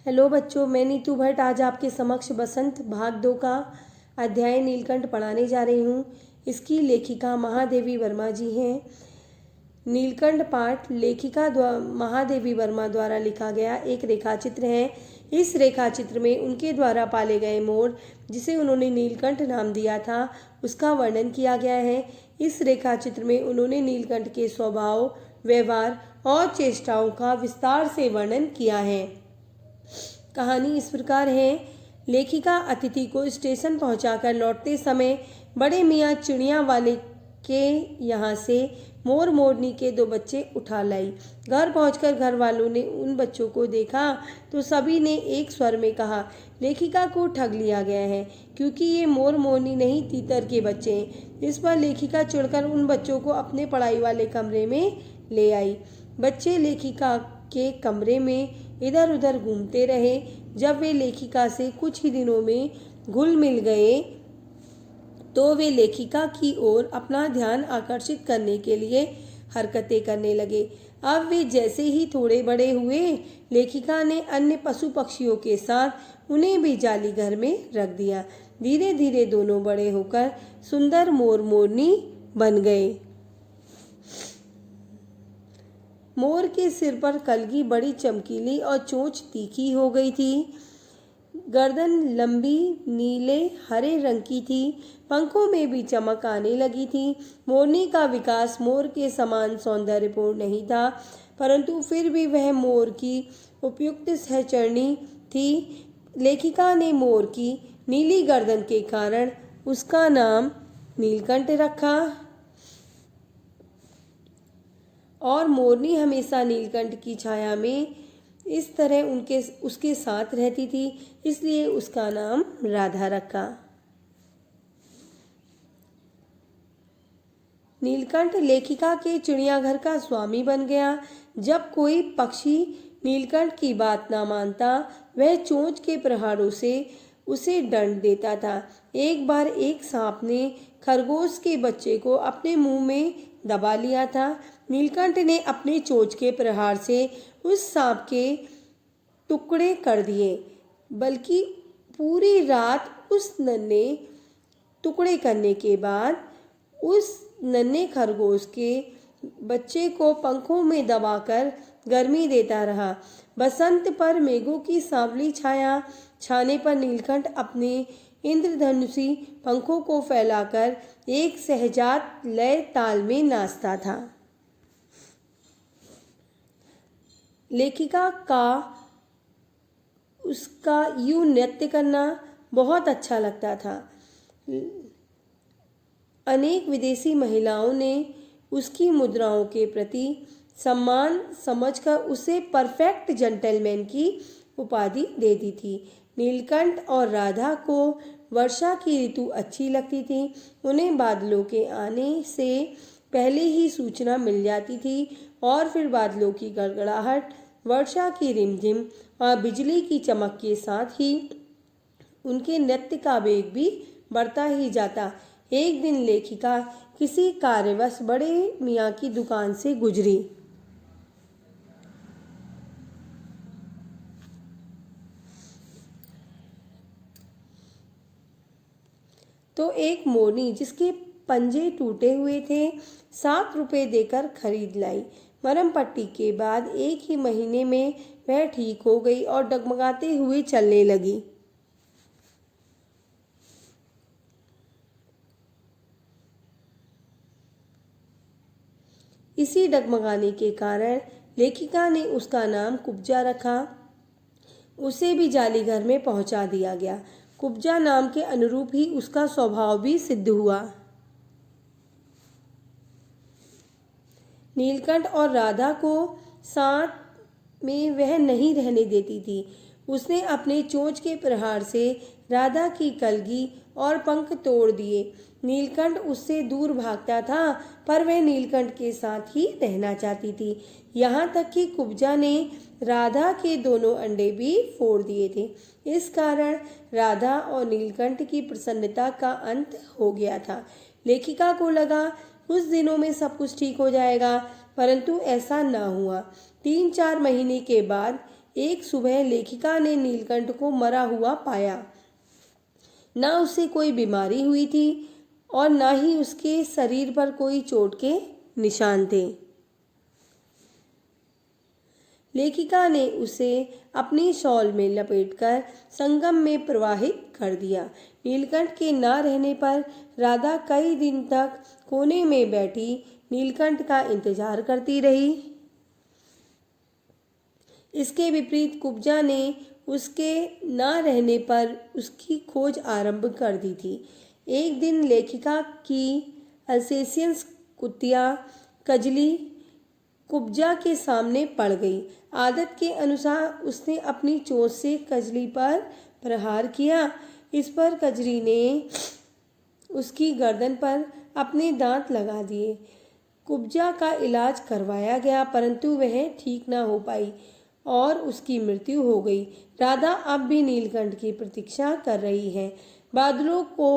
Hello बच्चों, मैं नीतू भट्ट आज आपके समक्ष बसंत भाग 2 का अध्याय नीलकंठ पढ़ाने जा रही हूँ। इसकी लेखिका महादेवी वर्मा जी हैं। नीलकंठ पाठ लेखिका महादेवी वर्मा द्वारा लिखा गया एक रेखाचित्र है। इस रेखाचित्र में उनके द्वारा पाले गए मोर, जिसे उन्होंने नीलकंठ नाम दिया था, उसका वर्णन किया गया है। इस रेखाचित्र में उन्होंने नीलकंठ के स्वभाव, व्यवहार और चेष्टाओं का विस्तार से वर्णन किया है। कहानी इस प्रकार है। लेखिका अतिथि को स्टेशन पहुंचाकर लौटते समय बड़े मियाँ चिड़िया वाले के यहाँ से मोर मोरनी के 2 बच्चे उठा लाई। घर पहुंचकर घर वालों ने उन बच्चों को देखा तो सभी ने एक स्वर में कहा, लेखिका को ठग लिया गया है, क्योंकि ये मोर मोरनी नहीं तीतर के बच्चे हैं। इस पर लेखिका चिढ़कर उन बच्चों को अपने पढ़ाई वाले कमरे में ले आई। बच्चे लेखिका के कमरे में इधर उधर घूमते रहे। जब वे लेखिका से कुछ ही दिनों में घुल मिल गए तो वे लेखिका की ओर अपना ध्यान आकर्षित करने के लिए हरकतें करने लगे। अब वे जैसे ही थोड़े बड़े हुए, लेखिका ने अन्य पशु पक्षियों के साथ उन्हें भी जाली घर में रख दिया। धीरे धीरे दोनों बड़े होकर सुंदर मोर मोरनी बन गए। मोर के सिर पर कलगी बड़ी चमकीली और चोंच तीखी हो गई थी। गर्दन लंबी नीले हरे रंग की थी। पंखों में भी चमक आने लगी थी। मोरनी का विकास मोर के समान सौंदर्यपूर्ण नहीं था, परंतु फिर भी वह मोर की उपयुक्त सहचरणी थी। लेखिका ने मोर की नीली गर्दन के कारण उसका नाम नीलकंठ रखा और मोरनी हमेशा नीलकंठ की छाया में इस तरह उसके साथ रहती थी, इसलिए उसका नाम राधा रखा। नीलकंठ लेखिका के चिड़ियाघर का स्वामी बन गया। जब कोई पक्षी नीलकंठ की बात ना मानता, वह चोंच के प्रहारों से उसे दंड देता था। एक बार एक सांप ने खरगोश के बच्चे को अपने मुंह में दबा लिया था। नीलकंठ ने अपने चोंच के प्रहार से उस सांप के टुकड़े कर दिए, बल्कि पूरी रात उस नन्हे टुकड़े करने के बाद उस नन्हे खरगोश के बच्चे को पंखों में दबाकर गर्मी देता रहा। बसंत पर मेघों की सांवली छाया छाने पर नीलकंठ अपने इंद्रधनुषी पंखों को फैलाकर एक सहजात लय ताल में नाचता था। लेखिका का उसका यूं नृत्य करना बहुत अच्छा लगता था। अनेक विदेशी महिलाओं ने उसकी मुद्राओं के प्रति सम्मान समझकर उसे परफेक्ट जेंटलमैन की उपाधि दे दी थी। नीलकंठ और राधा को वर्षा की ऋतु अच्छी लगती थी। उन्हें बादलों के आने से पहले ही सूचना मिल जाती थी और फिर बादलों की गड़गड़ाहट, वर्षा की रिमझिम और बिजली की चमक के साथ ही उनके नृत्य का वेग भी बढ़ता ही जाता। एक दिन लेखिका किसी कार्यवश बड़े मियाँ की दुकान से गुजरी तो एक मोरनी, जिसके पंजे टूटे हुए थे, 7 रुपए देकर खरीद लाई। मरहम पट्टी के बाद 1 ही महीने में वह ठीक हो गई और डगमगाते हुए चलने लगी। इसी डगमगाने के कारण लेखिका ने उसका नाम कुब्जा रखा। उसे भी जाली घर में पहुंचा दिया गया। कुब्जा नाम के अनुरूप ही उसका स्वभाव भी सिद्ध हुआ। नीलकंठ और राधा को साथ में वह नहीं रहने देती थी। उसने अपने चोंच के प्रहार से राधा की कलगी और पंख तोड़ दिए। नीलकंठ उससे दूर भागता था, पर वह नीलकंठ के साथ ही रहना चाहती थी। यहाँ तक कि कुब्जा ने राधा के दोनों अंडे भी फोड़ दिए थे। इस कारण राधा और नीलकंठ की प्रसन्नता का अंत हो गया था। लेखिका को लगा कुछ दिनों में सब कुछ ठीक हो जाएगा, परंतु ऐसा न हुआ। 3-4 महीने के बाद एक सुबह लेखिका ने नीलकंठ को मरा हुआ पाया। ना उसे कोई बीमारी हुई थी और ना ही उसके शरीर पर कोई चोट के निशान थे। लेखिका ने उसे अपनी शॉल में लपेटकर संगम में प्रवाहित कर दिया। नीलकंठ के न रहने पर राधा कई दिन तक कोने में बैठी नीलकंठ का इंतजार करती रही। इसके विपरीत कुब्जा ने उसके न रहने पर उसकी खोज आरंभ कर दी थी। एक दिन लेखिका की अल्सेशियन कुतिया कजली कुब्जा के सामने पड़ गई। आदत के अनुसार उसने अपनी चोंच से कजली पर प्रहार किया। इस पर कजली ने उसकी गर्दन पर अपने दांत लगा दिए। कुब्जा का इलाज करवाया गया, परंतु वह ठीक न हो पाई और उसकी मृत्यु हो गई। राधा अब भी नीलकंठ की प्रतीक्षा कर रही है। बादलों को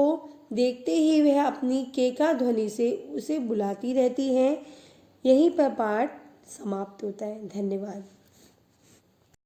देखते ही वह अपनी केका ध्वनि से उसे बुलाती रहती है। यहीं पर पाठ समाप्त होता है। धन्यवाद।